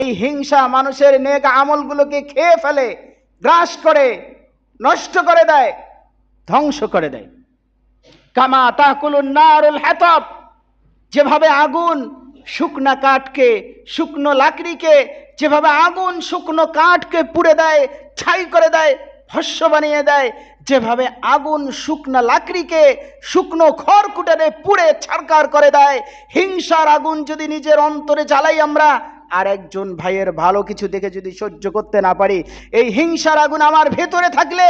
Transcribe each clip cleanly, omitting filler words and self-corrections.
এই হিংসা মানুষের নেক আমলগুলোকে খেয়ে ফেলে, গ্রাস করে, নষ্ট করে দেয়, ধ্বংস করে দেয়। কামা তাকুলুন নারুল হাতাব, যেভাবে আগুন শুকনা কাঠকে, শুকনো লাকড়িকে, যেভাবে আগুন শুকনো কাঠকে পুড়ে দেয়, ছাই করে দেয়, ভস্ম বানিয়ে দেয়, যেভাবে আগুন শুকনা লাকড়িকে, শুকনো খড়কুটারে পুড়ে ছারকার করে দেয়, হিংসার আগুন যদি নিজের অন্তরে জ্বালাই আমরা, আর একজন ভাইয়ের ভালো কিছু দেখে যদি সহ্য করতে না পারি, এই হিংসার আগুন আমার ভেতরে থাকলে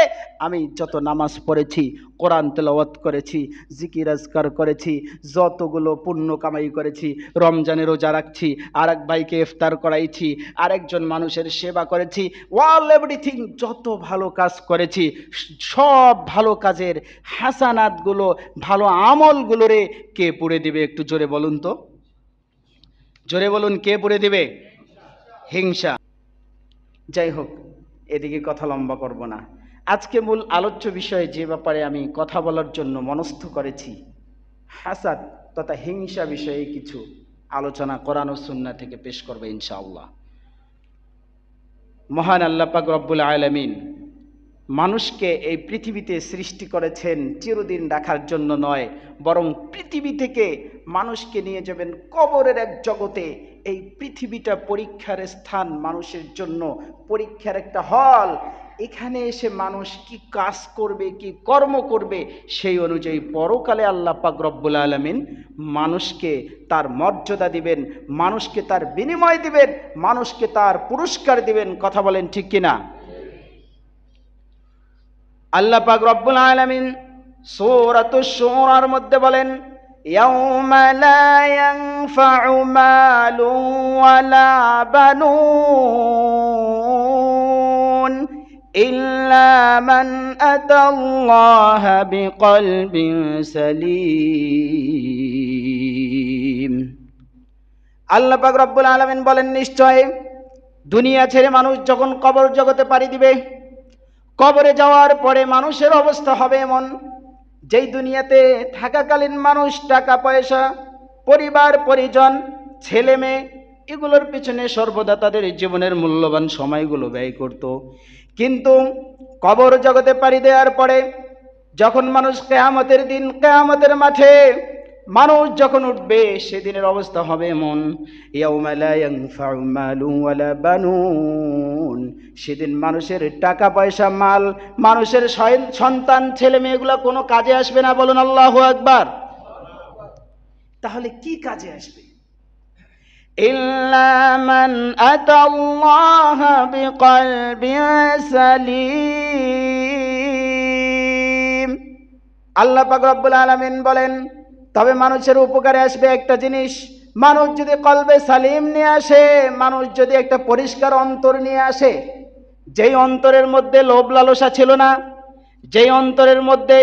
আমি যত নামাজ পড়েছি, কোরআন তেলাওয়াত করেছি, জিকির আজকার করেছি, যতগুলো পুণ্য কামাই করেছি, রমজানে রোজা রাখছি, আর এক ভাইকে ইফতার করাইছি, আরেকজন মানুষের সেবা করেছি, অল এভরিথিং, যত ভালো কাজ করেছি, সব ভালো কাজের হাসানাতগুলো, ভালো আমলগুলোরে কে পুড়ে দিবে? একটু জোরে বলুন তো, জোরে বলুন, কে পুড়ে দিবে? হিংসা। যাই হোক, এদিকে কথা লম্বা করব না। আজকে মূল আলোচ্য বিষয়ে যে ব্যাপারে আমি কথা বলার জন্য মনস্থ করেছি, হাসাদ তথা হিংসা বিষয়ে কিছু আলোচনা কোরআন ও সুন্নাহ থেকে পেশ করবে ইনশাআল্লাহ। মহান আল্লাহ পাক রব্বুল আলামিন মানুষকে এই পৃথিবীতে সৃষ্টি করেছেন চিরদিন রাখার জন্য নয়, বরং পৃথিবী থেকে মানুষকে নিয়ে যাবেন কবরের এক জগতে। এই পৃথিবীটা পরীক্ষার স্থান, মানুষের জন্য পরীক্ষার একটা হল। এখানে এসে মানুষ কি কাজ করবে, কি কর্ম করবে, সেই অনুযায়ী পরকালে আল্লাহ পাক রব্বুল আলামিন মানুষকে তার মর্যাদা দিবেন, মানুষকে তার বিনিময় দিবেন, মানুষকে তার পুরস্কার দিবেন। কথা বলেন ঠিক কিনা? আল্লাহ পাক রব্বুল আলামিন সূরাতুশ শুরার মধ্যে বলেন, ইয়াউমা লা ইয়ানফাউ মালুন ওয়ালা বানুন ইল্লা মান আতাল্লাহা বিকলবিন সালিম। আল্লাহ পাক রব্বুল আলামিন বলেন, নিশ্চয় দুনিয়া ছেড়ে মানুষ যখন কবর জগতে পাড়ি দিবে, কবরে যাওয়ার পরে মানুষের অবস্থা হবে এমন, যেই দুনিয়াতে থাকাকালীন মানুষ টাকা পয়সা, পরিবার পরিজন, ছেলে মেয়ে, এগুলোর পিছনে সর্বদা তাদের জীবনের মূল্যবান সময়গুলো ব্যয় করত। কিন্তু কবর জগতে পাড়ি দেওয়ার পরে যখন মানুষ কিয়ামতের দিন, কিয়ামতের মাঠে মানুষ যখন উঠবে, সেদিনের অবস্থা হবে এমন, ইয়াউমা লা ইয়ানফাউ মালুন ওয়ালা বানুন, সেদিন মানুষের টাকা পয়সা, মাল, মানুষের সন্তান, ছেলে মেয়েগুলো কোনো কাজে আসবে না। বলুন আল্লাহু আকবার। তাহলে কি কাজে আসবে? ইল্লা মান আতাল্লাহা বিকলবিন সালিম। আল্লাহ পাক রব্বুল আলামিন বলেন, তবে মানুষের উপকারে আসবে একটা জিনিস, মানুষ যদি কলবে সালিম নিয়ে আসে, মানুষ যদি একটা পরিষ্কার অন্তর নিয়ে আসে, যেই অন্তরের মধ্যে লোভ লালসা ছিল না, যেই অন্তরের মধ্যে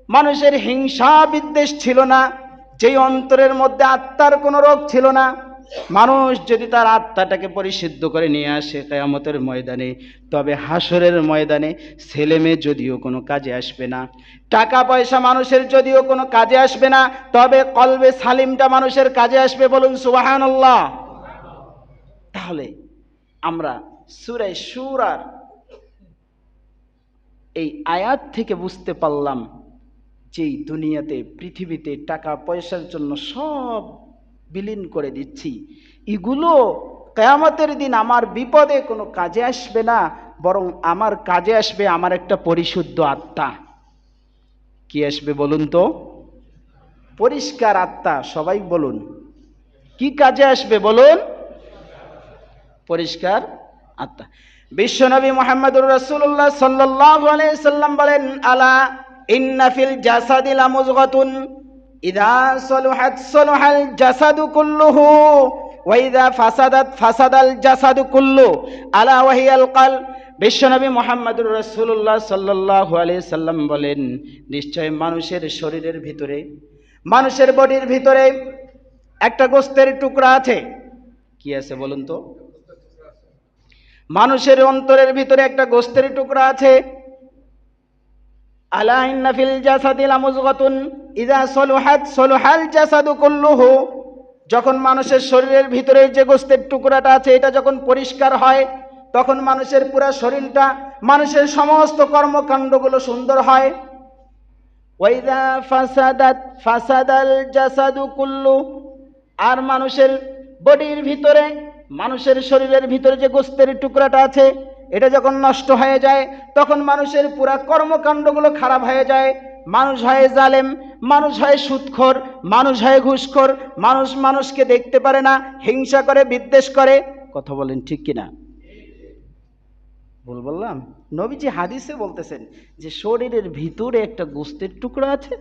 মানুষের হিংসা বিদ্বেষ ছিল না, যেই অন্তরের মধ্যে আত্মার কোনো রোগ ছিল না, মানুষ যদি তার আত্মাটাকে পরিশুদ্ধ করে নিয়ে আসে কিয়ামতের ময়দানে, তবে হাসরের ময়দানে ছেলে মেয়ে যদিও কোনো কাজে আসবে না, টাকা পয়সা মানুষের যদিও কোনো কাজে আসবে না, তবে কলবে সালিমটা মানুষের কাজে আসবে। বলুন সুবহানাল্লাহ। তাহলে আমরা সূরা শুরার এই আয়াত থেকে বুঝতে পারলাম যে দুনিয়াতে, পৃথিবীতে টাকা পয়সার জন্য সব বিলীন করে দিচ্ছি, এগুলো কিয়ামতের দিন আমার বিপদে কোনো কাজে আসবে না, বরং আমার কাজে আসবে আমার একটা পরিশুদ্ধ আত্মা। কি আসবে বলুন তো? পরিষ্কার আত্মা। সবাই বলুন, কি কাজে আসবে বলুন? পরিষ্কার আত্মা। বিশ্বনবী মুহাম্মদুর রাসূলুল্লাহ সাল্লাল্লাহু আলাইহি সাল্লাম বলেন, আলা ইন্না ফিল জাসাদি লামুযগাতুন ইযা সালুহাত সালুহাল জাসাদু কুল্লুহু ওয়া ইযা ফাসাদাত ফাসাদাল জাসাদু কুল্লু আলা ওয়া হিয়াল কলব। বিশ্বনবী মুহাম্মদুর রাসূলুল্লাহ সাল্লাল্লাহু আলাইহি সাল্লাম বলেন, নিশ্চয় মানুষের শরীরের ভিতরে, মানুষের বডির ভিতরে একটা গোশতের টুকরা আছে। কি আছে বলুন তো? মানুষের অন্তরের ভিতরে একটা গোশতের টুকরা আছে। আলা ইন্না ফিল জাসাদি লামুযগাতুন ইযা সালুহাত সালুহাল জাসাদু কুল্লুহু, যখন মানুষের শরীরের ভিতরের যে গোস্তের টুকরাটা আছে এটা যখন পরিষ্কার হয়, তখন মানুষের পুরো শরীরটা, মানুষের সমস্ত কর্মকাণ্ডগুলো সুন্দর হয়। ওয়াইদা ফাসাদাত ফাসাদাল জাসাদু কুল্লু, আর মানুষের বডির ভিতরে, মানুষের শরীরের ভিতরে যে গোস্তের টুকরাটা আছে এটা যখন নষ্ট হয়ে যায়, তখন মানুষের পুরা কর্মকাণ্ডগুলো খারাপ হয়ে যায়। মানুষ হয় জালেম, মানুষ হয় সুদখোর, মানুষ হয় ঘুষখোর, মানুষ মানুষকে দেখতে পারে না, হিংসা করে, বিদ্বেষ করে। কথা বলেন ঠিক কিনা? ভুল বললাম? নবীজি হাদিসে বলতেছেন যে শরীরের ভিতরে একটা গোস্তের টুকরা আছে,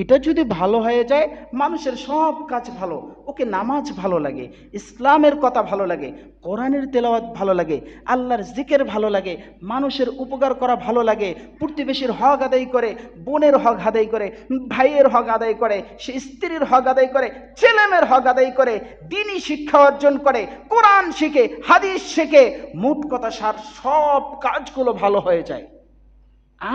এটা যদি ভালো হয়ে যায় মানুষের সব কাজ ভালো, ওকে নামাজ ভালো লাগে, ইসলামের কথা ভালো লাগে, কোরআনের তেলাওয়াত ভালো লাগে, আল্লাহর জিকির ভালো লাগে, মানুষের উপকার করা ভালো লাগে, প্রতিবেশীর হক আদায় করে, বোনের হক আদায় করে, ভাইয়ের হক আদায় করে, সে স্ত্রীর হক আদায় করে, ছেলেমেয়ের হক আদায় করে, দ্বীনি শিক্ষা অর্জন করে, কোরআন শিখে, হাদিস শিখে, মোট কথা সার সব কাজগুলো ভালো হয়ে যায়।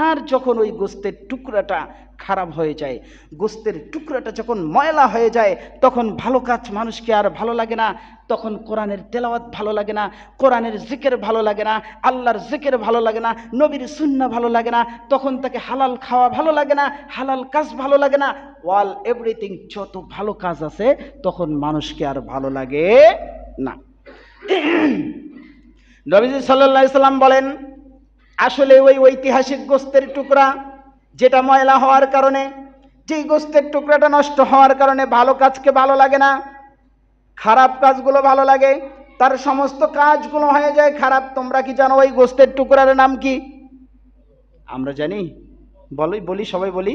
আর যখন ওই গোস্তের টুকরাটা খারাপ হয়ে যায়, গোস্তের টুকরাটা যখন ময়লা হয়ে যায়, তখন ভালো কাজ মানুষকে আর ভালো লাগে না, তখন কোরআনের তেলাওয়াত ভালো লাগে না, কোরআনের জিকির ভালো লাগে না, আল্লাহর জিকির ভালো লাগে না, নবীর সুন্নাহ ভালো লাগে না, তখন তাকে হালাল খাওয়া ভালো লাগে না, হালাল কাজ ভালো লাগে না, অল এভরিথিং যত ভালো কাজ আছে তখন মানুষকে আর ভালো লাগে না। নবীজি সাল্লাল্লাহু আলাইহি সাল্লাম বলেন, আসলে ওই ঐতিহাসিক গোস্তের টুকরা যেটা ময়লা হওয়ার কারণে, যেই গোস্তের টুকরাটা নষ্ট হওয়ার কারণে ভালো কাজকে ভালো লাগে না, খারাপ কাজগুলো ভালো লাগে, তার সমস্ত কাজগুলো হয়ে যায় খারাপ। তোমরা কি জানো ওই গোস্তের টুকরার নাম কি? আমরা জানি? বলি সবাই বলি।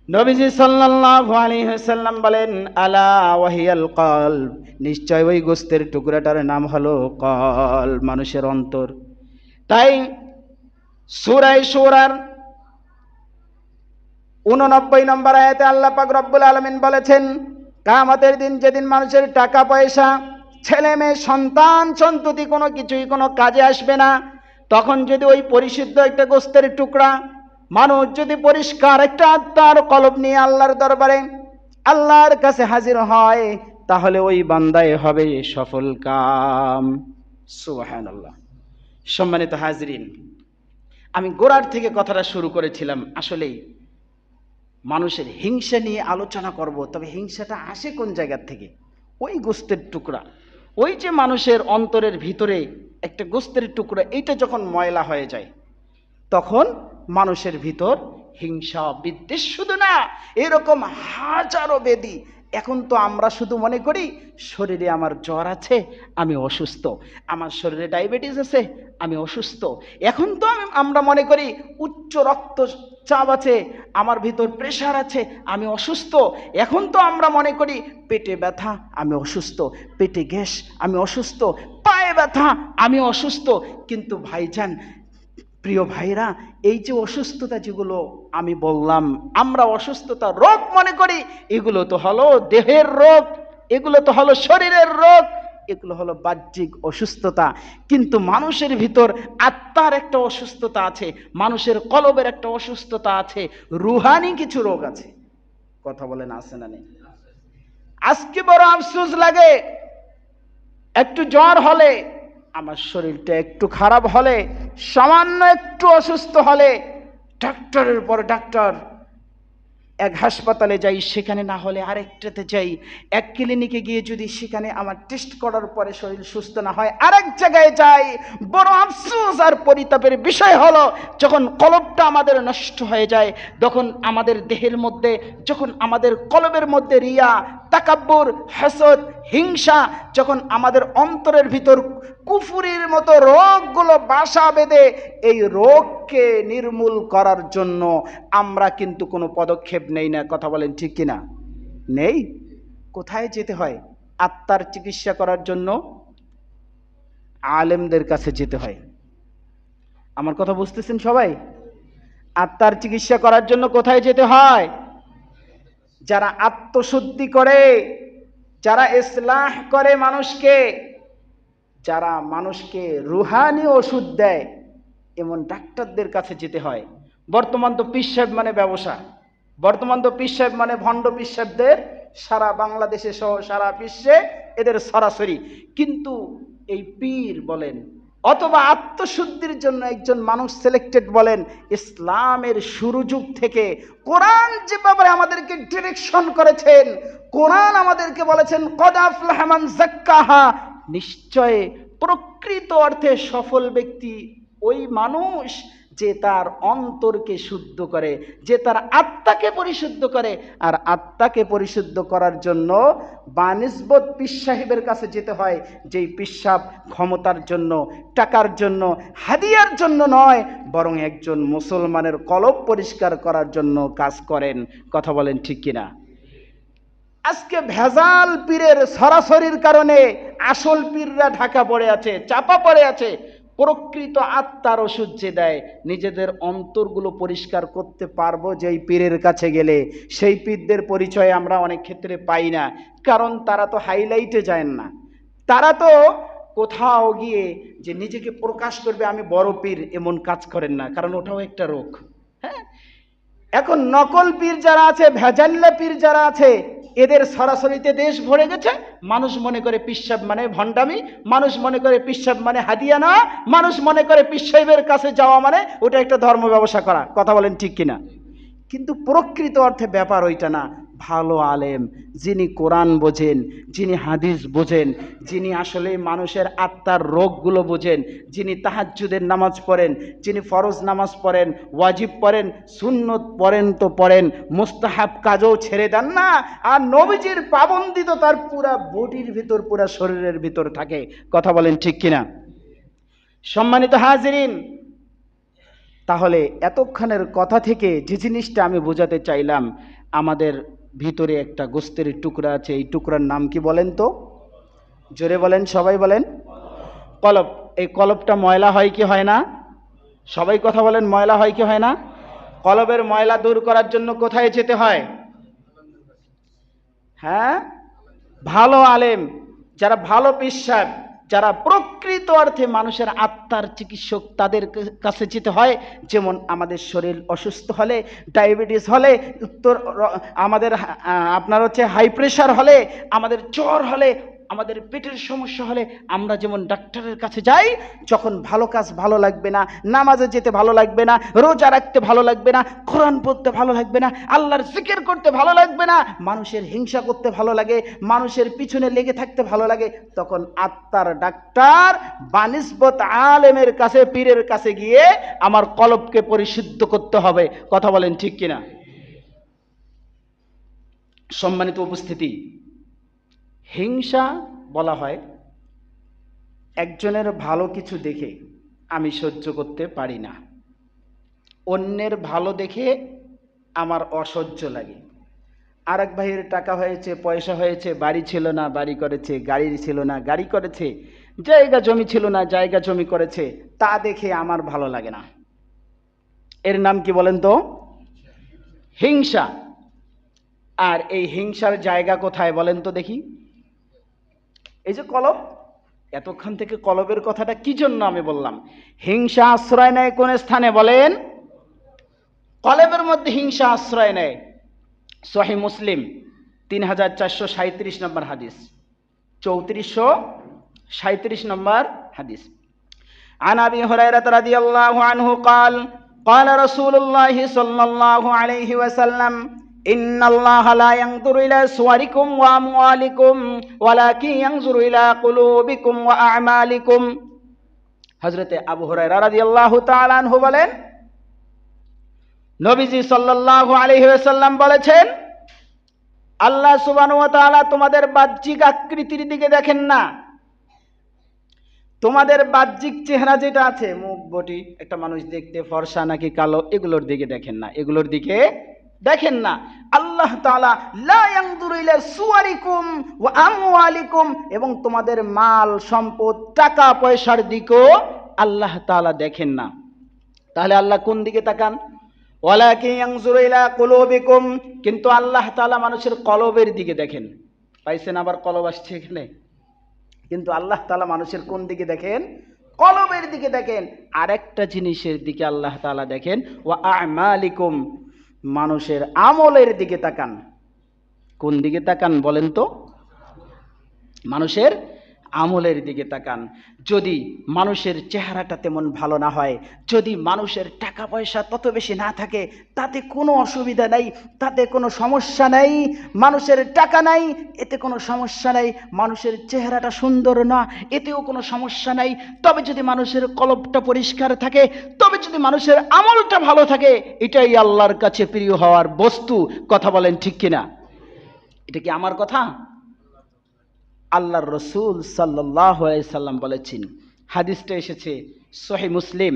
নবীজি সাল্লাল্লাহু আলাইহি ওয়াসাল্লাম বলেন, আলা ওয়াহিয়াল কলব, নিশ্চয় ওই গোস্তের টুকরাটার নাম হলো কলব, মানুষের অন্তর। তাই সূরা শূরার 89 নম্বর আয়াতে আল্লাহ পাক রব্বুল আলামিন বলেছেন, কিয়ামতের দিন যেদিন মানুষের টাকা পয়সা, ছেলে মেয়ে, সন্তান সন্ততি কোনো কিছুই কোনো কাজে আসবে না, তখন যদি ওই পরিশুদ্ধ একটা গোস্তের টুকরা মানুষ যদি পরিষ্কার একটা আত্মার কলব নিয়ে আল্লাহর দরবারে, আল্লাহর কাছে হাজির হয়, তাহলে ওই বান্দায় হবে সফল কাম। সুবহানাল্লাহ। সম্মানিত হাজরিন, আমি গোড়ার থেকে কথাটা শুরু করেছিলাম, আসলেই মানুষের হিংসা নিয়ে আলোচনা করব, তবে হিংসাটা আসে কোন জায়গা থেকে? ওই গোস্তের টুকরা, ওই যে মানুষের অন্তরের ভিতরে একটা গোস্তের টুকরা, এইটা যখন ময়লা হয়ে যায়, তখন মানুষের ভিতর হিংসা, বিদ্বেষ, শুধু না এরকম হাজারো ব্যাধি। এখন তো আমরা শুধু মনে করি শরীরে আমার জ্বর আছে, আমি অসুস্থ, আমার শরীরে ডায়াবেটিস আছে, আমি অসুস্থ। এখন তো আমরা মনে করি উচ্চ রক্তচাপ আছে, আমার ভিতর প্রেশার আছে, আমি অসুস্থ। এখন তো আমরা মনে করি পেটে ব্যথা, আমি অসুস্থ, পেটে গ্যাস, আমি অসুস্থ, পায়ে ব্যথা, আমি অসুস্থ। কিন্তু ভাইজান, প্রিয় ভাইরা, এই যে অসুস্থতা যেগুলো আমি বললাম, আমরা অসুস্থতা রোগ মনে করি, এগুলো তো হলো দেহের রোগ, এগুলো তো হলো শরীরের রোগ, এগুলো হলো বাহ্যিক অসুস্থতা। কিন্তু মানুষের ভিতর আত্মার একটা অসুস্থতা আছে, মানুষের কলবের একটা অসুস্থতা আছে, রুহানি কিছু রোগ আছে। কথা বলেন, আছে না নেই? আজকে বড় আফসোস লাগে, একটু জ্বর হলে, আমার শরীরটা একটু খারাপ হলে, সামান্য একটু অসুস্থ হলে ডাক্তারের পর ডাক্তার, এক হাসপাতালে যাই, সেখানে না হলে আরেকটাতে যাই, এক ক্লিনিকে গিয়ে যদি সেখানে আমার টেস্ট করার পরে শরীর সুস্থ না হয় আরেক জায়গায় যাই। বড় আফসোস আর পরিতাপের বিষয় হলো, যখন কলবটা আমাদের নষ্ট হয়ে যায়, তখন আমাদের দেহের মধ্যে, যখন আমাদের কলবের মধ্যে রিয়া, তাকাব্বুর, হাসদ, হিংসা, যখন আমাদের অন্তরের ভিতর কুফুরির মতো রোগগুলো বাসা বেঁধে, এই রোগকে নির্মূল করার জন্য আমরা কিন্তু কোনো পদক্ষেপ নেই না। কথা বলেন ঠিক কিনা? নেই। কোথায় যেতে হয়? আত্মার চিকিৎসা করার জন্য আলেমদের কাছে যেতে হয়। আমার কথা বুঝতেছেন সবাই? আত্মার চিকিৎসা করার জন্য কোথায় যেতে হয়? যারা আত্মশুদ্ধি করে, যারা ইসলাহ করে মানুষকে, যারা মানুষকে রুহানি ওষুধ দেয়, এমন ডাক্তারদের কাছে যেতে হয়। বর্তমান তো পীর সাহেব মানে ব্যবসা, বর্তমান তো পীর সাহেব মানে ভণ্ড পীর সাহেবদের সারা বাংলাদেশে সহ সারা বিশ্বে এদের সরাসরি। কিন্তু এই পীর বলেন অথবা আত্মশুদ্ধির জন্য একজন মানুষ সিলেক্টেড বলেন, ইসলামের শুরু যুগ থেকে কোরআন যে ব্যাপারে আমাদেরকে ডিরেকশন করেছেন, কোরআন আমাদেরকে বলেছেন কদ আফলাহা মান যাক্কাহা, নিশ্চয় প্রকৃত অর্থে সফল ব্যক্তি ওই মানুষ যে তার অন্তরকে শুদ্ধ করে, যে তার আত্মাকে পরিশুদ্ধ করে। আর আত্মাকে পরিশুদ্ধ করার জন্য বানিসবত পীর সাহেবের কাছে যেতে হয়, যেই পীর সাহেব ক্ষমতার জন্য, টাকার জন্য, হাদিয়ার জন্য নয়, বরং একজন মুসলমানের কলব পরিষ্কার করার জন্য কাজ করেন। কথা বলেন ঠিক কিনা? আজকে ভেজাল পীরের সরাসরির কারণে আসল পীররা ঢাকা পড়ে আছে, চাপা পড়ে আছে। প্রকৃত আত্মার ওষুধ যে দেয়, নিজেদের অন্তরগুলো পরিষ্কার করতে পারবো যেই পীরের কাছে গেলে, সেই পীরদের পরিচয় আমরা অনেক ক্ষেত্রে পাই না। কারণ তারা তো হাইলাইটে যায় না, তারা তো কোথাও গিয়ে যে নিজেকে প্রকাশ করবে আমি বড় পীর, এমন কাজ করেন না, কারণ ওটাও একটা রোগ। হ্যাঁ, এখন নকল পীর যারা আছে, ভেজাল্লা পীর যারা আছে, এদের সরাসরিতে দেশ ভরে গেছে। মানুষ মনে করে পীর সাহেব মানে ভণ্ডামি, মানুষ মনে করে পীর সাহেব মানে হাদিয়া না, মানুষ মনে করে পীর সাহেবের কাছে যাওয়া মানে ওটা একটা ধর্ম ব্যবসা করা। কথা বলেন ঠিক কিনা? কিন্তু প্রকৃত অর্থে ব্যাপার ওইটা না। ভালো আলেম, যিনি কোরআন বোঝেন, যিনি হাদিস বোঝেন, যিনি আসলে মানুষের আত্মার রোগগুলো বোঝেন, যিনি তাহাজ্জুদের নামাজ পড়েন, যিনি ফরজ নামাজ পড়েন, ওয়াজিব পড়েন, সুন্নত পড়েন তো পড়েন, মুস্তাহাব কাজও ছেড়ে দেন না। আর নবীজির পাবন্দি তো তার পুরা বডির ভিতর, পুরা শরীরের ভিতর থাকে। কথা বলেন ঠিক কিনা? সম্মানিত হাজিরিন, তাহলে এতক্ষণের কথা থেকে যে জিনিসটা আমি বোঝাতে চাইলাম, আমাদের ভিতরে একটা গোস্তের টুকরা আছে। এই টুকরার নাম কি বলেন তো? জোরে বলেন, সবাই বলেন। কলব। এই কলবটা ময়লা হয় কি হয় না? সবাই কথা বলেন, ময়লা হয় কি হয় না? কলবের ময়লা দূর করার জন্য কোথায় যেতে হয়? হ্যাঁ, ভালো আলেম, যারা ভালো পীর সাহেব, যারা প্রকৃত অর্থে মানুষের আত্মার চিকিৎসক, তাদের কাছে যেতে হয়। যেমন আমাদের শরীর অসুস্থ হলে, ডায়াবেটিস হলে, আমাদের আপনার হচ্ছে হাই প্রেশার হলে, আমাদের জ্বর হলে, আমাদের পেটের সমস্যা হলে আমরা যেমন ডাক্তারের কাছে যাই, যখন ভালো কাজ ভালো লাগবে না, নামাজে যেতে ভালো লাগবে না, রোজা রাখতে ভালো লাগবে না, কোরআন পড়তে ভালো লাগবে না, আল্লাহর জিকির করতে ভালো লাগবে না, মানুষের হিংসা করতে ভালো লাগে, মানুষের পিছনে লেগে থাকতে ভালো লাগে, তখন আত্মার ডাক্তার বানিসবত আলেমের কাছে, পীরের কাছে গিয়ে আমার কলবকে পরিশুদ্ধ করতে হবে। কথা বলেন ঠিক কিনা? সম্মানিত উপস্থিতি, হিংসা বলা হয় একজনের ভালো কিছু দেখে আমি সহ্য করতে পারি না, অন্যের ভালো দেখে আমার অসহ্য লাগে। আর এক ভাইয়ের টাকা হয়েছে, পয়সা হয়েছে, বাড়ি ছিল না বাড়ি করেছে, গাড়ি ছিল না গাড়ি করেছে, জায়গা জমি ছিল না জায়গা জমি করেছে, তা দেখে আমার ভালো লাগে না। এর নাম কি বলেন তো? হিংসা। আর এই হিংসার জায়গা কোথায় বলেন তো দেখি? এই যে কলব, এতক্ষণ থেকে কলবের কথাটা কি জন্য আমি বললাম? হিংসা আশ্রয় নেয় কোন স্থানে বলেন? কলবের মধ্যে হিংসা আশ্রয় নেয়। সহিহ মুসলিম 3437 নম্বর হাদিস, 3437 নম্বর হাদিস। عن أبي هريرة رضي الله عنه قال قال رسول الله صلى الله عليه وسلم إن الله لا ينظر إلى صوركم وأموالكم ولكن ينظر إلى قلوبكم وأعمالكم। হযরত আবু হুরায়রা রাদিয়াল্লাহু তাআলা আনহু বলেন, নবীজি সাল্লাল্লাহু আলাইহি ওয়াসাল্লাম বলেছেন, আল্লাহ সুবহানাহু ওয়া তাআলা তোমাদের বাহ্যিক আকৃতির দিকে দেখেন না, তোমাদের বাহ্যিক চেহারা যেটা আছে, মুখ বটি, একটা মানুষ দেখতে ফর্সা নাকি কালো, এগুলোর দিকে দেখেন না, এগুলোর দিকে দেখেন না। আল্লাহ তাআলা লা ইয়ানজুরু ইলা সুওয়ারিকুম ওয়া আমওয়ালিকুম, এবং তোমাদের মাল সম্পদ, টাকা পয়সার দিকেও আল্লাহ তাআলা দেখেন না। তাহলে আল্লাহ কোন দিকে তাকান? ওয়ালাকিন ইয়ানজুরু ইলা কুলুবিকুম, কিন্তু আল্লাহ তাআলা মানুষের কলবের দিকে দেখেন। পাইছেন? আবার কলব আসছে এখানে। কিন্তু আল্লাহ তাআলা মানুষের কোন দিকে দেখেন? কলবের দিকে দেখেন। আরেকটা জিনিসের দিকে আল্লাহ তাআলা দেখেন, ওয়া আমালিকুম, মানুষের আমলের দিকে তাকান। কোন দিকে তাকান বলেন তো? মানুষের আমলের দিকে তাকান। যদি মানুষের চেহারাটা তেমন ভালো না হয়, যদি মানুষের টাকা পয়সা তত বেশি না থাকে, তাতে কোনো অসুবিধা নাই, তাতে কোনো সমস্যা নাই। মানুষের টাকা নাই, এতে কোনো সমস্যা নাই। মানুষের চেহারাটা সুন্দর না, এতেও কোনো সমস্যা নাই। তবে যদি মানুষের কলবটা পরিষ্কার থাকে, তবে যদি মানুষের আমলটা ভালো থাকে, এটাই আল্লাহর কাছে প্রিয় হওয়ার বস্তু। কথা বলেন ঠিক কিনা? এটা কি আমার কথা? আল্লাহর রসুল সাল্লাল্লাহু আলাইহি সাল্লাম বলেছেন, হাদিসটা এসেছে সহিহ মুসলিম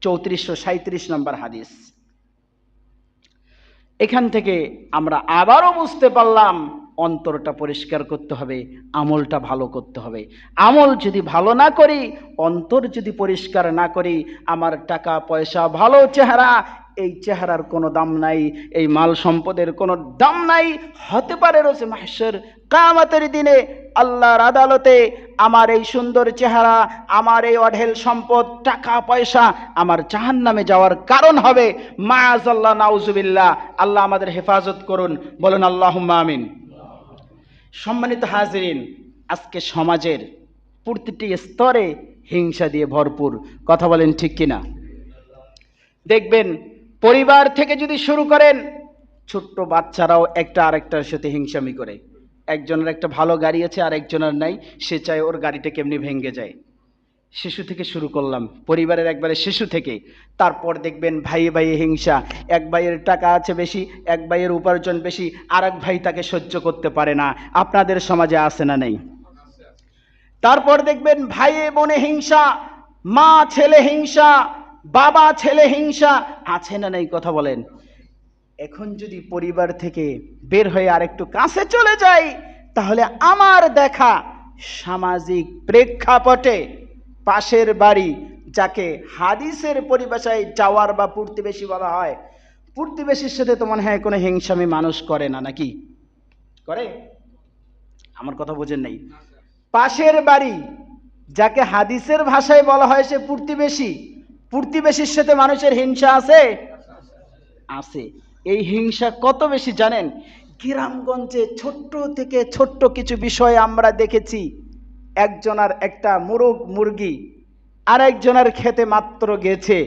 3437 নম্বর হাদিস। এখান থেকে আমরা আবারও বুঝতে পারলাম অন্তরটা পরিষ্কার করতে হবে, আমলটা ভালো করতে হবে। আমল যদি ভালো না করি, অন্তর যদি পরিষ্কার না করি, আমার টাকা পয়সা ভালো চেহারা, এই চেহারার কোনো দাম নাই, এই মাল সম্পদের কোনো দাম নাই। হতে পারে রোজে মাহশর কিয়ামতের দিনে আল্লাহর আদালতে আমার এই সুন্দর চেহারা, আমার এই অঢেল সম্পদ, টাকা পয়সা আমার জাহান্নামে যাওয়ার কারণ হবে। মাআযাল্লাহ, নাউজুবিল্লাহ। আল্লাহ আমাদের হেফাজত করুন, বলুন আল্লাহুম্মা আমিন। সম্মানিত হাজিরিন, আজকে সমাজের প্রতিটি স্তরে হিংসা দিয়ে ভরপুর। কথা বলেন ঠিক কিনা? দেখবেন পরিবার থেকে যদি শুরু করেন, ছোট্ট বাচ্চারাও একটা আরেকটার সাথে হিংসামি করে। একজনের একটা ভালো গাড়ি আছে আর একজনের নাই, সে চায় ওর গাড়িটা কেমনি ভেঙে যায়। শিশু থেকে শুরু করলাম, পরিবারের একবারে শিশু থেকে। তারপর দেখবেন ভাইয়ে ভাইয়ে হিংসা। এক ভাইয়ের টাকা আছে বেশি, এক ভাইয়ের উপার্জন বেশি, আর এক ভাই তাকে সহ্য করতে পারে না। আপনাদের সমাজে আছে না নেই? তারপর দেখবেন ভাইয়ে বোনে হিংসা, মা ছেলে হিংসা, বাবা ছেলে হিংসা, আছে না নেই? কথা বলেন। এখন যদি পরিবার থেকে বের হয়ে আরেকটু কাছে চলে যাই, তাহলে আমার দেখা সামাজিক প্রেক্ষাপটে পাশের বাড়ি, যাকে হাদিসের পরিভাষায় জাওয়ার বা প্রতিবেশী বলা হয়, প্রতিবেশীর সাথে তো মনে হয় কোনো হিংসামি মানুষ করে না, নাকি করে? আমার কথা বোঝেন নাই? পাশের বাড়ি, যাকে হাদিসের ভাষায় বলা হয় সে প্রতিবেশী, প্রতিবেশীর সাথে মানুষের হিংসা আছে? আছে। এই হিংসা কত বেশি জানেন? গ্রামগঞ্জে ছোট্ট থেকে ছোট্ট কিছু বিষয় আমরা দেখেছি। একজনের একটা মোরগ মুরগি আর একজনের খেতে মাত্র গেছে,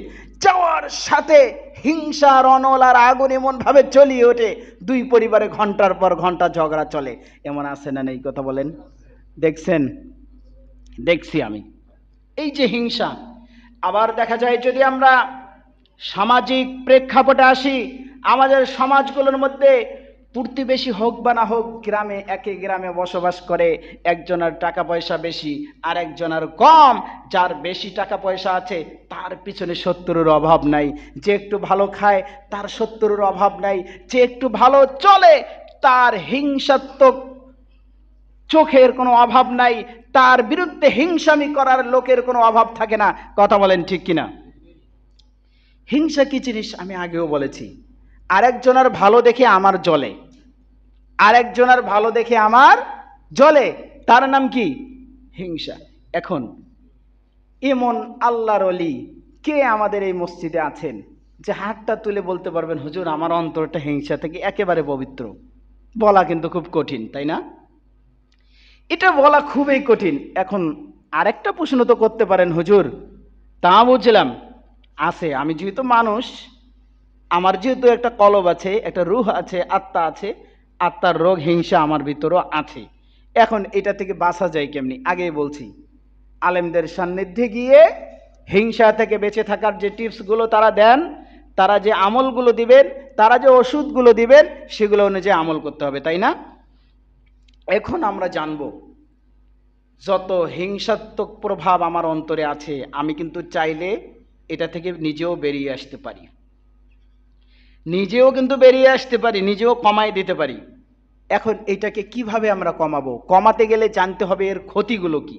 যাওয়ার সাথে হিংসা রণল আর আগুন এমন ভাবে জ্বলিয়ে ওঠে, দুই পরিবারে ঘন্টার পর ঘন্টা ঝগড়া চলে। এমন আছে না নেই? কথা বলেন। দেখছেন? দেখছি আমি এই যে হিংসা। আবার দেখা যায় যদি আমরা সামাজিক প্রেক্ষাপটে আসি, আমাদের সমাজগুলোর মধ্যে প্রতিবেশী হোক বা না হোক, গ্রামে একই গ্রামে বসবাস করে, একজনের টাকা পয়সা বেশি আর একজনের কম। যার বেশি টাকা পয়সা আছে তার পিছনে শত্রুর অভাব নাই, যে একটু ভালো খায় তার শত্রুর অভাব নাই, যে একটু ভালো চলে তার হিংসাত্মক চোখের কোনো অভাব নাই, তার বিরুদ্ধে হিংসামি করার লোকের কোনো অভাব থাকে না। কথা বলেন ঠিক কিনা? হিংসা কি জিনিস আমি আগেও বলেছি। আরেকজনের ভালো দেখে আমার জ্বলে, আরেকজনের ভালো দেখে আমার জ্বলে, তার নাম কি? হিংসা। এখন এমন আল্লাহর ওলি কে আমাদের এই মসজিদে আছেন যে হাতটা তুলে বলতে পারবেন হুজুর আমার অন্তরটা হিংসা থেকে একেবারে পবিত্র? বলা কিন্তু খুব কঠিন, তাই না? এটা বলা খুবই কঠিন। এখন আরেকটা প্রশ্ন তো করতে পারেন, হুজুর তা বুঝলাম আছে, আমি যেহেতু মানুষ, আমার যেহেতু একটা কলব আছে, একটা রূহ আছে, আত্মা আছে, আত্মার রোগ হিংসা আমার ভিতরও আছে, এখন এটা থেকে বাঁচা যায় কেমনি? আগেই বলছি, আলেমদের সান্নিধ্যে গিয়ে হিংসা থেকে বেঁচে থাকার যে টিপসগুলো তারা দেন, তারা যে আমলগুলো দিবেন, তারা যে ওষুধগুলো দিবেন, সেগুলো অনুযায়ী আমল করতে হবে, তাই না? এখন আমরা জানব যত হিংসাত্মক প্রভাব আমার অন্তরে আছে, আমি কিন্তু চাইলে এটা থেকে নিজেও বেরিয়ে আসতে পারি, নিজেও কিন্তু বেরিয়ে আসতে পারি, নিজেও কমাই দিতে পারি। এখন এটাকে কিভাবে আমরা কমাবো? কমাতে গেলে জানতে হবে এর ক্ষতিগুলো কি।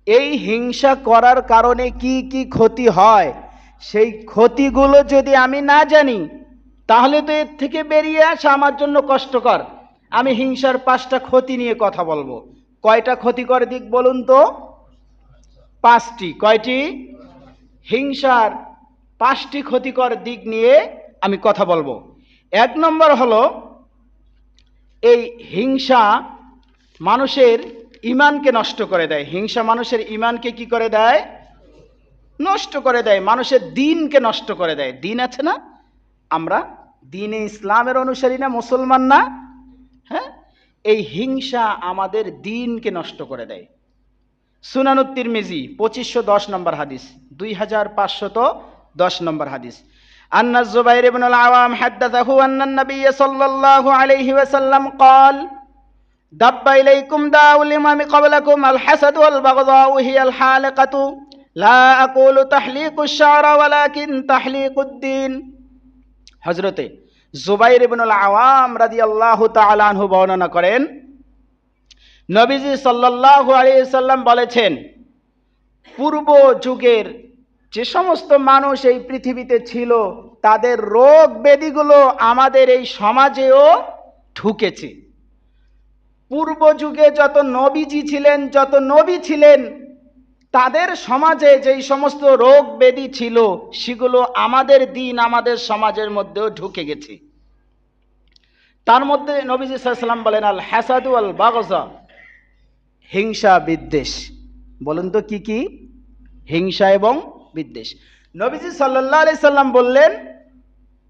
এই হিংসা করার কারণে কি কি ক্ষতি হয়, সেই ক্ষতিগুলো যদি আমি না জানি, তাহলে তো এর থেকে বেরিয়ে আসা আমার জন্য কষ্টকর। আমি হিংসার 5টা ক্ষতি নিয়ে কথা বলবো। কয়টা ক্ষতিকর দিক বলুন তো? 5টি। কয়টি? হিংসার 5টি ক্ষতিকর দিক নিয়ে আমি কথা বলবো। 1 নম্বর হলো, এই হিংসা মানুষের ঈমানকে নষ্ট করে দেয়। হিংসা মানুষের ঈমানকে কি করে দেয়? নষ্ট করে দেয়। মানুষের দ্বীনকে নষ্ট করে দেয়। দ্বীন আছে না, আমরা দ্বীনে ইসলামের অনুসারী না, মুসলমান না? হ্যাঁ, এই হিংসা আমাদের দ্বীনকে নষ্ট করে দেয়। সুনানুত তিরমিজি 2510 নম্বর হাদিস, 2510 নম্বর হাদিস। আন্না যুবাইর ইবনুল আওয়াম হাদাসাহু আন্না নবী সাল্লাল্লাহু আলাইহি ওয়াসাল্লাম قال দাব্বা ইলাইকুম দাউল ইমামি ক্বাবলাকুম আল হাসাদ ওয়াল বাগদাউ হিয়াল হালিকাতু লা আকুলু তাহলিকুশ শা'রা ওয়ালাকিন তাহলিকুদ দ্বীন। হযরতে যুবাইর ইবনুল আওয়াম রাদিয়াল্লাহু তাআলা আনহু বর্ণনা করেন, নবীজি সাল্লাল্লাহু আলাইহি ওয়াসাল্লাম বলেছেন, পূর্ব যুগের যে সমস্ত মানুষ এই পৃথিবীতে ছিল তাদের রোগ ব্যাধিগুলো আমাদের এই সমাজেও ঢুকেছে। পূর্ব যুগে যত নবীজি ছিলেন, যত নবী ছিলেন, তাদের সমাজে যেই সমস্ত রোগ ব্যাধি ছিল সেগুলো আমাদের দিন, আমাদের সমাজের মধ্যেও ঢুকে গেছে। তার মধ্যে নবীজি সাল্লাল্লাহু আলাইহি ওয়াসাল্লাম বলেন আল হাসাদু ওয়াল বাগযা, হিংসা বিদ্বেষ। বলুন তো কি কি? হিংসা এবং বিদ্বেষ। নবীজি সাল্লাল্লাহু আলাইহি সাল্লাম বললেন,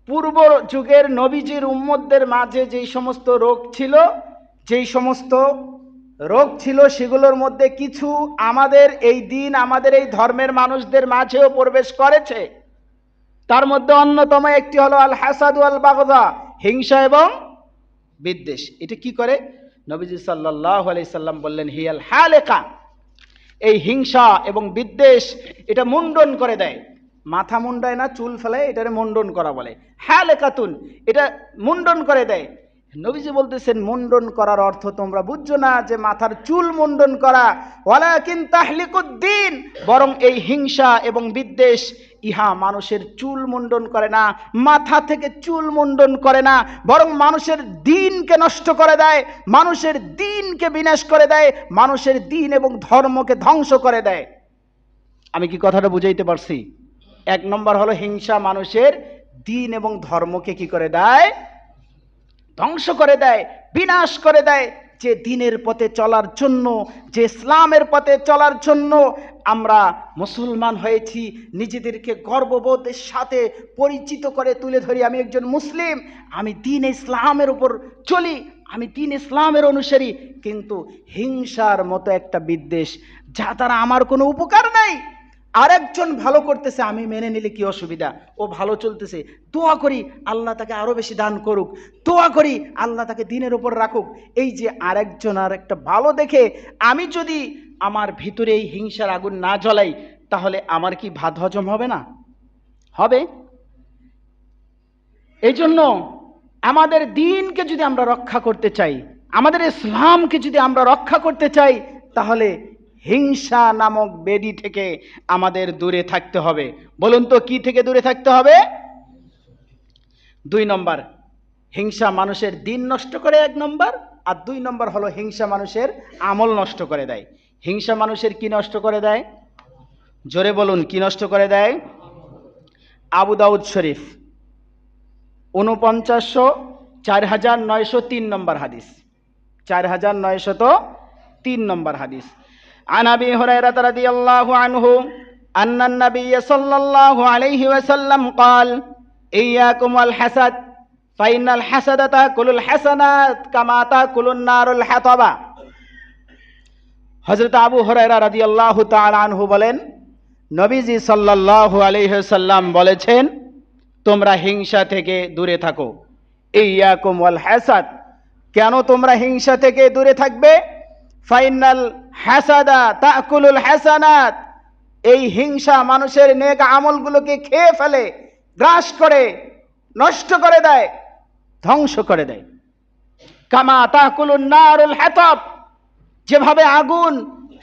পূর্ব যুগের নবীজির উম্মতদের মাঝে যেই সমস্ত রোগ ছিল, সেগুলোর মধ্যে কিছু আমাদের এই দিন, আমাদের এই ধর্মের মানুষদের মাঝেও প্রবেশ করেছে। তার মধ্যে অন্যতম একটি হলো আল হাসাদ ওয়াল বাগদা, হিংসা এবং বিদ্বেষ। এটা কি করে? নবীজি সাল্লাল্লাহু আলাইহি সাল্লাম বললেন হিয়াল হালিকা, এই হিংসা এবং বিদ্বেষ এটা মুন্ডন করে দেয়। মাথা মুন্ডায় না, চুল ফেলায়, এটারে মুন্ডন করা বলে। হালিকাতুন, এটা মুন্ডন করে দেয়। নবীজি বলতেছেন মুন্ডন করার অর্থ তোমরা বুঝছো না যে মাথার চুল মুন্ডন করা, ওয়ালাকিন তাহলিকুদ দ্বীন, বরং এই হিংসা এবং বিদ্বেষ ইহা মানুষের চুল মুন্ডন করে না, মাথা থেকে চুল মুন্ডন করে না, বরং মানুষের দ্বীনকে নষ্ট করে দেয়, মানুষের দ্বীনকে বিনাশ করে দেয়, মানুষের দ্বীন এবং ধর্মকে ধ্বংস করে দেয়। আমি কি কথাটা বুঝাইতে পারছি? এক নম্বর হলো হিংসা মানুষের দ্বীন এবং ধর্মকে কি করে দেয়? ধ্বংস করে দেয়, বিনাশ করে দেয়। যে দ্বীনের পথে চলার জন্য, যে ইসলামের পথে চলার জন্য আমরা মুসলমান হয়েছি, নিজেদেরকে গর্ববোধের সাথে পরিচিত করে তুলে ধরি, আমি একজন মুসলিম, আমি দ্বীন ইসলামের উপর চলি, আমি দ্বীন ইসলামের অনুসারী। কিন্তু হিংসার মতো একটা বিদ্বেষ, যা দ্বারা আমার কোনো উপকার নাই, আরেকজন ভালো করতেছে আমি মেনে নিলে কি অসুবিধা, ও ভালো চলতেছে, দোয়া করি আল্লাহ তাকে আরো বেশি দান করুক, দোয়া করি আল্লাহ তাকে দ্বীনের উপর রাখুক। এই যে আরেকজন আর একটা ভালো দেখে আমি যদি আমার ভিতরে এই হিংসার আগুন না জ্বলাই, তাহলে আমার কি ভাত হজম হবে না? হবে। এই জন্য আমাদের দ্বীনকে যদি আমরা রক্ষা করতে চাই, আমাদের ইসলামকে যদি আমরা রক্ষা করতে চাই, তাহলে হিংসা নামক বেদি থেকে আমাদের দূরে থাকতে হবে। বলুন তো কি থেকে দূরে থাকতে হবে? 2 নম্বর, হিংসা মানুষের দিন নষ্ট করে 1 নম্বর, আর 2 নম্বর হলো হিংসা মানুষের আমল নষ্ট করে দেয়। হিংসা মানুষের কি নষ্ট করে দেয়? জোরে বলুন, কি নষ্ট করে দেয়? আবু দাউদ শরীফ 4903 নম্বর হাদিস, 4903 নম্বর হাদিস। عن أبي هريرة رضي الله عنه أن النبي صلى الله عليه وسلم قال إياكم والحسد فإن الحسد تأكل الحسنات كما تأكل النار الحطب। হযরত আবু হুরায়রা রাদিয়াল্লাহু তাআলা আনহু বলেন, নবীজি সাল্লাল্লাহু আলাইহি ওয়াসাল্লাম বলেছেন, তোমরা হিংসা থেকে দূরে থাকো। ইয়াকুম ওয়াল হাসাদ, কেন তোমরা হিংসা থেকে দূরে থাকবে? ফাইনাল হাসাদা তাকুলুল হাসানাত, এই হিংসা মানুষের নেক আমলগুলোকে খেয়ে ফেলে, গ্রাস করে, নষ্ট করে দেয়, ধ্বংস করে দেয়। কামা তাকুলুন নারুল হাতাব, যেভাবে আগুন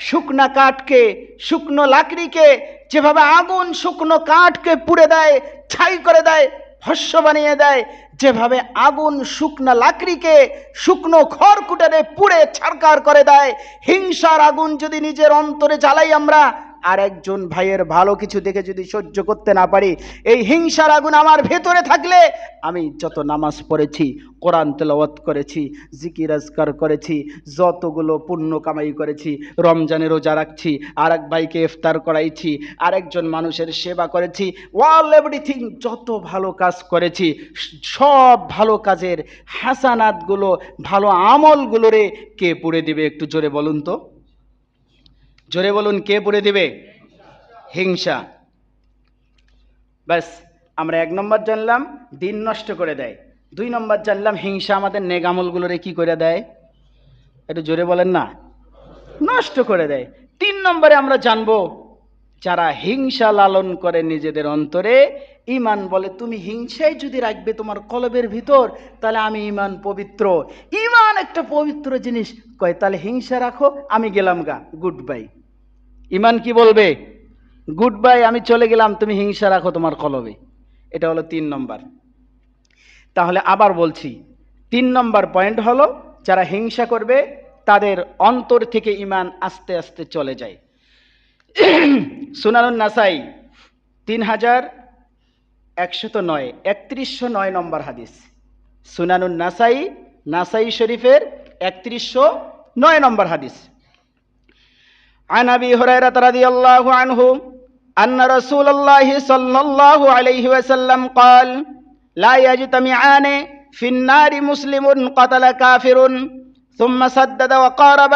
শুকনা কাঠকে, শুকনো লাকড়িকে, যেভাবে আগুন শুকনো কাঠকে পুড়ে দেয়, ছাই করে দেয়, ভস্ম বানিয়ে দেয়, যেভাবে আগুন শুকনা লাকড়িকে, শুকনো খড়কুটারে পুড়ে ছারকার করে দেয়, হিংসার আগুন যদি নিজের অন্তরে জ্বালাই আমরা, আর একজন ভাইয়ের ভালো কিছু দেখে যদি সহ্য করতে না পারি, এই হিংসার আগুন আমার ভেতরে থাকলে আমি যত নামাজ পড়েছি, কোরআন তেলাওয়াত করেছি, জিকির আজকার করেছি, যতগুলো পুণ্য কামাই করেছি, রমজানে রোজা রাখছি, আর এক ভাইকে ইফতার করাইছি, আরেকজন মানুষের সেবা করেছি, অল এভরিথিং, যত ভালো কাজ করেছি, সব ভালো কাজের হাসানাতগুলো, ভালো আমলগুলোরে কে পুড়ে দিবে? একটু জোরে বলুন তো, জোরে বলুন, কে পুড়ে দিবে? হিংসা। ব্যাস, আমরা 1 নম্বর জানলাম দিন নষ্ট করে দেয়। 2 নম্বর জানলাম হিংসা আমাদের নেক আমলগুলোরে কি করে দেয়? একটু জোরে বলেন না, নষ্ট করে দেয়। 3 নম্বরে আমরা জানবো যারা হিংসা লালন করে নিজেদের অন্তরে, ঈমান বলে তুমি হিংসাই যদি রাখবে তোমার কলবের ভিতর, তাহলে আমি ঈমান পবিত্র। ঈমান একটা পবিত্র জিনিস, কয় তাহলে হিংসা রাখো, আমি গেলাম গা, গুড বাই। ঈমান কি বলবে? গুড বাই, আমি চলে গেলাম, তুমি হিংসা রাখো তোমার কলবে। এটা হলো 3 নম্বর। তাহলে আবার বলছি, 3 নম্বর পয়েন্ট হলো যারা হিংসা করবে তাদের অন্তর থেকে ঈমান আস্তে আস্তে চলে যায়। সুনানুন নাসাই 3109 3109 নম্বর হাদিস। সুনানুন নাসাই, নাসাই শরীফের 3109 নম্বর হাদিস। عن أبي هريرة رضي الله عنه أن رسول الله صلى الله عليه وسلم قال لا يجتمعان في النار مسلم قتل كافر ثم سدد وقارب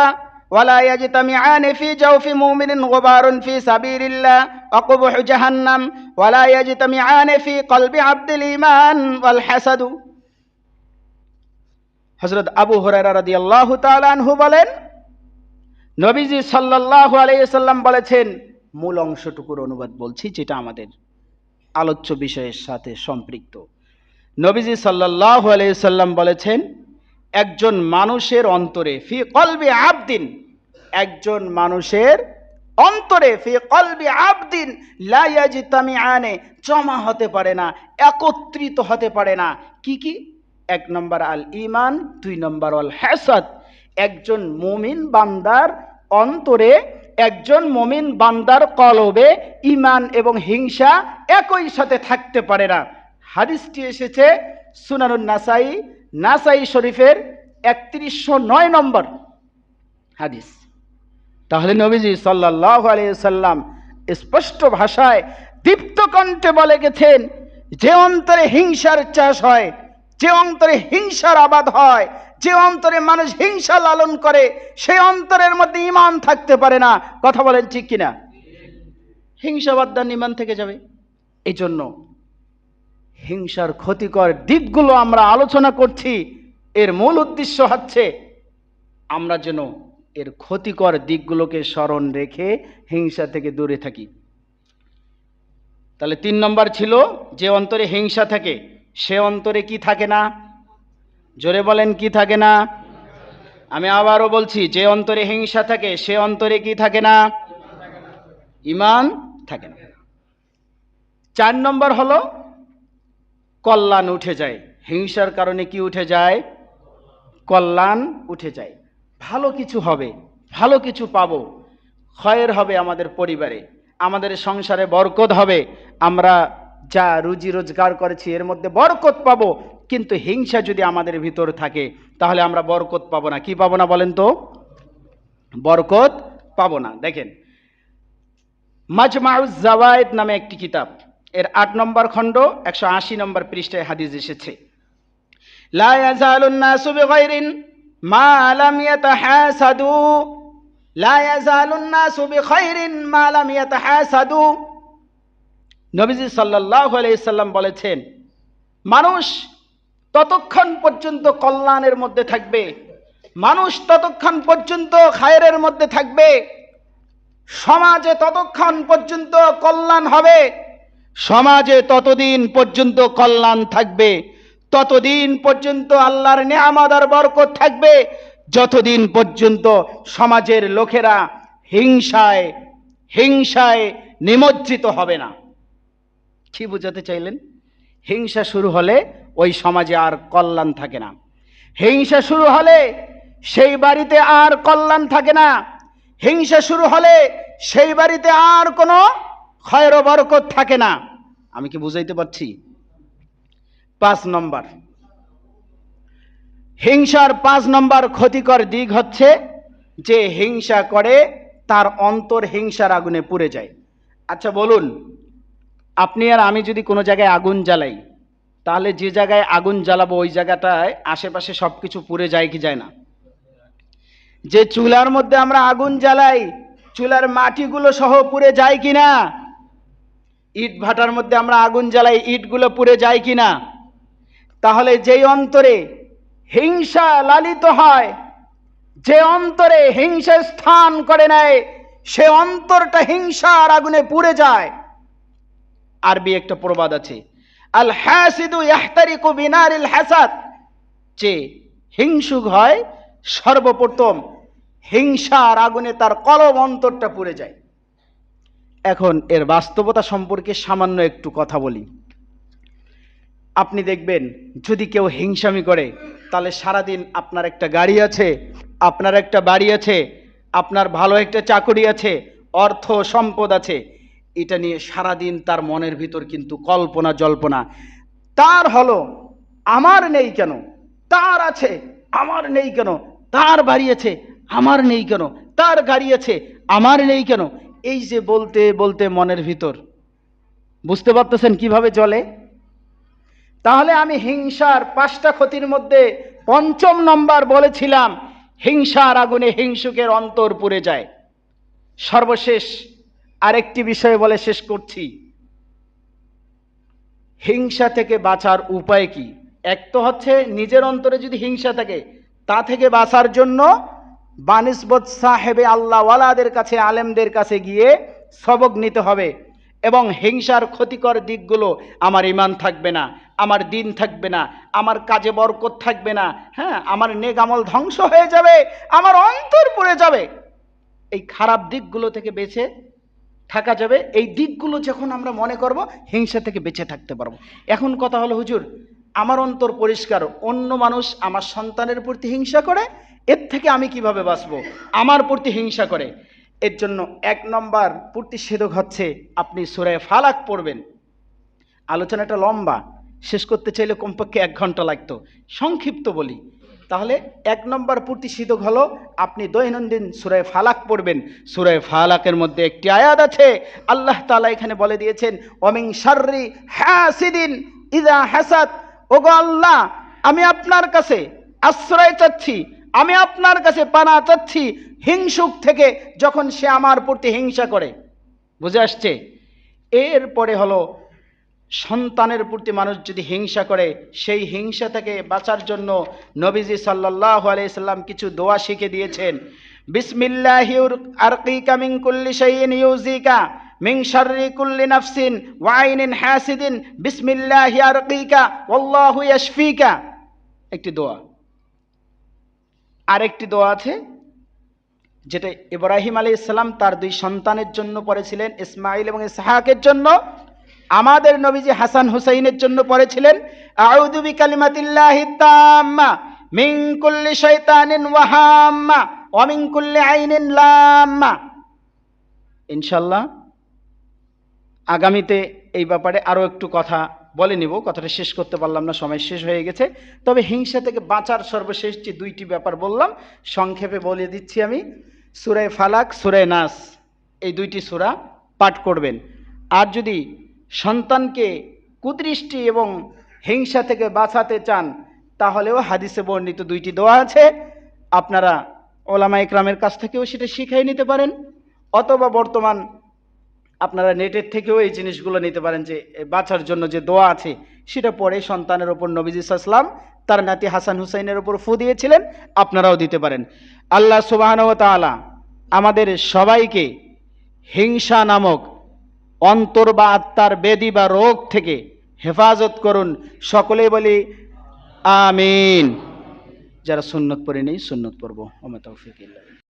ولا يجتمعان في جوف مؤمن غبار في سبيل الله وقبح جهنم ولا يجتمعان في قلب عبد الإيمان والحسد। হযরত আবু হুরায়রা রাদিয়াল্লাহু তাআলা আনহু বলেন, নবীজি সাল্লাল্লাহু আলাইহি ওয়াসাল্লাম বলেছেন, মূল অংশটুকুর অনুবাদ বলছি যেটা আমাদের আলোচ্য বিষয়ের সাথে সম্পৃক্ত। নবীজি সাল্লাল্লাহু আলাইহি ওয়াসাল্লাম বলেছেন, একজন মানুষের অন্তরে, ফি কলবি আবদিন, একজন মানুষের অন্তরে, ফি কলবি আবদিন লা ইয়াজতামিআনে, জমা হতে পারে না, একত্রিত হতে পারে না। কি কি? 1 নম্বর আল ঈমান, 2 নম্বর আল হাসাদ। একজন মুমিন বান্দার অন্তরে, একজন মুমিন বান্দার কলবে ঈমান এবং হিংসা একই সাথে থাকতে পারে না। হাদিসটি এসেছে সুনানুন নাসাই, নাসাই শরীফের 3109 নম্বর হাদিস। তাহলে নবীজি সাল্লাল্লাহু আলাইহি ওয়াসাল্লাম স্পষ্ট ভাষায় দীপ্ত কণ্ঠে বলে গেছেন, যে অন্তরে হিংসার চাষ হয়, যে অন্তরে হিংসার আবাদ হয়, যে অন্তরে মানুষ হিংসা লালন করে, সেই অন্তরের মধ্যে ঈমান থাকতে পারে না। কথা বলেন ঠিক কিনা? হিংসা বাদ দেন, ঈমান থেকে যাবে। এই জন্য হিংসার ক্ষতিকর দিকগুলো আমরা আলোচনা করছি। এর মূল উদ্দেশ্য হচ্ছে আমরা যেন এর ক্ষতিকর দিকগুলোকে স্মরণ রেখে হিংসা থেকে দূরে থাকি। তাহলে 3 নম্বর ছিল, যে অন্তরে হিংসা থাকে সে অন্তরে কি থাকে না? জোরে বলেন, কি থাকে না? আমি আবারও বলছি, যে অন্তরে হিংসা থাকে সে অন্তরে কি থাকে না? ঈমান থাকে না। 4 নম্বর হলো কল্যাণ উঠে যায়। হিংসার কারণে কি উঠে যায়? কল্যাণ উঠে যায়। ভালো কিছু হবে, ভালো কিছু পাবো, খয়ের হবে আমাদের পরিবারে, আমাদের সংসারে বরকত হবে, আমরা যা রুজি রোজগার করেছি এর মধ্যে বরকত পাবো। কিন্তু হিংসা যদি আমাদের ভিতর থাকে তাহলে আমরা বরকত পাবো না। কি পাবো না বলেন তো? বরকত পাবো না। দেখেন, মাজমাউজ জাওয়ায়েদ নামে একটি কিতাব, এর 8 নম্বর খণ্ড 180 নম্বর পৃষ্ঠায় হাদিস এসেছে, লা ইয়াজালুন নাসু বিগাইরিন মা লাম ইয়াতাহাসাদু, লা ইয়াজালুন নাসু বিখাইরিন মা লাম ইয়াতাহাসাদু। নবীজি সাল্লাল্লাহু আলাইহি সাল্লাম বলেছেন, মানুষ ততক্ষণ পর্যন্ত কল্যাণের মধ্যে থাকবে, মানুষ ততক্ষণ পর্যন্ত খায়রের মধ্যে থাকবে, সমাজে ততক্ষণ পর্যন্ত কল্যাণ হবে, সমাজে ততদিন পর্যন্ত কল্যাণ থাকবে, ততদিন পর্যন্ত আল্লাহর নিয়ামত আর বরকত থাকবে, যতদিন পর্যন্ত সমাজের লোকেরা হিংসায় হিংসায় নিমজ্জিত হবে না। কি বুঝাতে চাইলেন? হিংসা শুরু হলে ওই সমাজে আর কল্যাণ থাকে না। হিংসা শুরু হলে সেই বাড়িতে আর কল্যাণ থাকে না। হিংসা শুরু হলে সেই বাড়িতে আর কোনো খয়র বরকত থাকে না। আমি কি বুঝাইতে পারছি? 5 নম্বর, হিংসার 5 নম্বর ক্ষতিকর দিক হচ্ছে যে হিংসা করে তার অন্তর হিংসার আগুনে পুড়ে যায়। আচ্ছা বলুন, আপনি আর আমি যদি কোনো জায়গায় আগুন জ্বালাই, তাহলে যে জায়গায় আগুন জ্বালাবো ওই জায়গাটায় আশেপাশে সবকিছু পুড়ে যায় কি যায় না? যে চুলার মধ্যে আমরা আগুন জ্বালাই, চুলার মাটিগুলো সহ পুড়ে যায় কিনা? ইট ভাটার মধ্যে আমরা আগুন জ্বালাই, ইটগুলো পুড়ে যায় কিনা? তাহলে যেই অন্তরে হিংসা লালিত হয়, যে অন্তরে হিংসা স্থান করে নেয়, সে অন্তরটা হিংসার আগুনে পুড়ে যায়। আরবি একটা প্রবাদ আছে, আল হাসিদু ইয়াহতারিকু বিনারিল হাসাদ, যে হিংসুক হয় সর্বপ্রথম হিংসার আগুনে তার কলব অন্তরটা পুড়ে যায়। এখন এর বাস্তবতা সম্পর্কে সামান্য একটু কথা বলি। আপনি দেখবেন যদি কেউ হিংসামি করে, তাহলে সারাদিন আপনার একটা গাড়ি আছে, আপনার একটা বাড়ি আছে, আপনার ভালো একটা চাকরি আছে, অর্থ সম্পদ আছে, এটা নিয়ে সারাদিন তার মনের ভিতর কিন্তু কল্পনা জল্পনা। তার হলো আমার নেই কেন, তার আছে আমার নেই কেন, তার বাড়ি আছে আমার নেই কেন, তার গাড়ি আছে আমার নেই কেন, এই যে বলতে বলতে মনের ভিতর, বুঝতে পারতেছেন কিভাবে চলে? তাহলে আমি হিংসার 5টা ক্ষতির মধ্যে 5ম নম্বর বলেছিলাম, হিংসার আগুনে হিংসুকের অন্তর পুড়ে যায়। সর্বশেষ আরেকটি বিষয় বলে শেষ করছি, হিংসা থেকে বাঁচার উপায় কি? এক তো হচ্ছে নিজের অন্তরে যদি হিংসা থাকে, তা থেকে বাঁচার জন্য বানিসবত সাহেবে আল্লাহ ওয়ালাদের কাছে, আলেমদের কাছে গিয়ে সবক নিতে হবে। এবং হিংসার ক্ষতিকর দিকগুলো, আমার ঈমান থাকবে না, আমার দিন থাকবে না, আমার কাজে বরকত থাকবে না, হ্যাঁ, আমার নেক আমল ধ্বংস হয়ে যাবে, আমার অন্তর পুড়ে যাবে, এই খারাপ দিকগুলো থেকে বেঁচে থাকা যাবে। এই দিকগুলো যখন আমরা মনে করব, হিংসা থেকে বেঁচে থাকতে পারবো। এখন কথা হলো, হুজুর আমার অন্তর পরিষ্কার, অন্য মানুষ আমার সন্তানের প্রতি হিংসা করে, এর থেকে আমি কিভাবে বাঁচবো? আমার প্রতি হিংসা করে, এর জন্য 1 নম্বর প্রতিষেধক হচ্ছে আপনি সূরা ফালাক পড়বেন। আলোচনাটা লম্বা, শেষ করতে চাইলে কমপক্ষে 1 ঘন্টা লাগতো, সংক্ষিপ্ত বলি। তাহলে 1 নম্বর প্রতিষেধক হলো আপনি দৈনন্দিন সূরা ফালাক পড়বেন। সূরা ফালাকের মধ্যে একটি আয়াত আছে, আল্লাহ তাআলা এখানে বলে দিয়েছেন, ওমিন শাররি হাসিদিন ইযা হাসাদ। ওগো আল্লাহ, আমি আপনার কাছে আশ্রয় চাচ্ছি, আমি আপনার কাছে পানা চাচ্ছি হিংসুক থেকে, যখন সে আমার প্রতি হিংসা করে। বুঝে আসছে? এরপরে হলো সন্তানের প্রতি মানুষ যদি হিংসা করে, সেই হিংসা থেকে বাঁচার জন্য নবীজি সাল্লাল্লাহু আলাইহি সাল্লাম কিছু দোয়া শিখে দিয়েছেন। বিসমিল্লাহি আরকিকা মিন কুল্লি শাইইন ইউজিকা মিন শাররি কুল্লি নাফসিন ওয়া আইনিন হাসিদিন বিসমিল্লাহি আরকিকা ওয়াল্লাহু ইয়াশফিকা, একটি দোয়া। আরেকটি দোয়া আছে যেটা ইব্রাহিম আলাইহিস সালাম তার 2 সন্তানের জন্য পড়েছিলেন, ইসমাইল এবং ইসহাকের জন্য। আমাদের নবীজি হাসান হুসাইনের জন্য পড়েছিলেন, আউযু বিকালিমাতিল্লাহি তাম্মা মিন কুল্লি শাইতানিন ওয়া হাম্মা ওয়া মিন কুল্লি আইনিন লাম্মা। ইনশাআল্লাহ আগামীতে এই ব্যাপারে আরো একটু কথা বলে নিব, কথাটা শেষ করতে পারলাম না, সময় শেষ হয়ে গেছে। তবে হিংসা থেকে বাঁচার সর্বশেষ যে 2টি ব্যাপার বললাম, সংক্ষেপে বলে দিচ্ছি আমি। সূরা ফালাক, সূরা নাস, এই 2টি সূরা পাঠ করবেন। আর যদি সন্তানকে কুদৃষ্টি এবং হিংসা থেকে বাঁচাতে চান, তাহলেও হাদিসে বর্ণিত 2টি দোয়া আছে, আপনারা ওলামা ইকরামের কাছ থেকেও সেটা শিখিয়ে নিতে পারেন, অথবা বর্তমান আপনারা নেটের থেকেও এই জিনিসগুলো নিতে পারেন, যে বাঁচার জন্য যে দোয়া আছে সেটা পড়ে সন্তানের ওপর নবীজি সাল্লাল্লাহু আলাইহি ওয়াসাল্লাম তার নাতি হাসান হুসাইনের ওপর ফু দিয়েছিলেন, আপনারাও দিতে পারেন। আল্লাহ সুবহানাহু ওয়া তাআলা আমাদের সবাইকে হিংসা নামক অন্তর বা আত্মার বেদি বা রোগ থেকে হেফাজত করুন। সকলেই বলি আমিন। যারা সুন্নত পড়ে নেই, সুন্নত পড়বো। ওয়া মা তাওফীক ইল্লা বিল্লাহ।